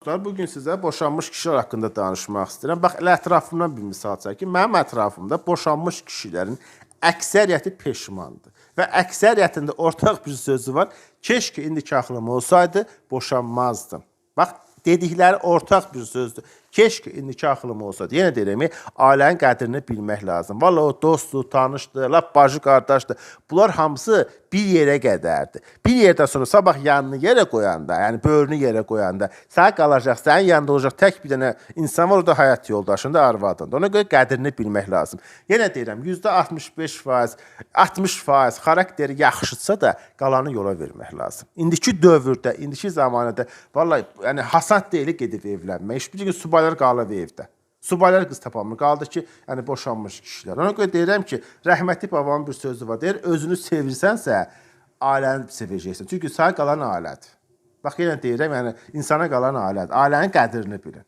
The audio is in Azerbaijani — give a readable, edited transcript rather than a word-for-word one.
dostlar, bugün sizə boşanmış kişilər haqqında danışmaq istəyirəm. Bax, elə ətrafımdan bir misal çəkim. Mənim ətrafımda boşanmış kişilərin əksəriyyəti peşmandır. Və əksəriyyətində ortaq bir sözü var. Keşke indiki ağlım olsaydı, boşanmazdım. Bax, dedikləri ortaq bir sözdür. Keşke indiki ağlım olsaydı. Yenə deyirəm, ailənin qədrini bilmək lazım. Valla o dostdur, tanışdır, lap bacı qardaşdır. Bunlar hamısı bir yerə qədərdir. Bir yerdən sonra sabah yanını yerə qoyanda, yəni bölünü yerə qoyanda, sən qalacaq, sənin yanında olacaq tək bir dənə insan var, o da həyat yoldaşında, arvadında. Ona görə qədrini bilmək lazım. Yenə deyirəm, %65%, 60% xarakteri yaxşıdsa da qalanı yola vermək lazım. İndiki dövrdə, indiki zamanədə vallahi yəni hasad deyil gedib evlənmək. Heç bir gün subaylar qalıb evdə. Subaylar qız tapamır. Qaldı ki, yəni boşanmış kişilər. Ona görə deyirəm ki, rəhmətli babamın bir sözü var. Deyir, özünü sevirsənsə, ailəni sevəcəksən. Çünki sənə qalan ailədir. Bax, yenə deyirəm, yəni insana qalan ailədir. Ailənin qədrini bilin.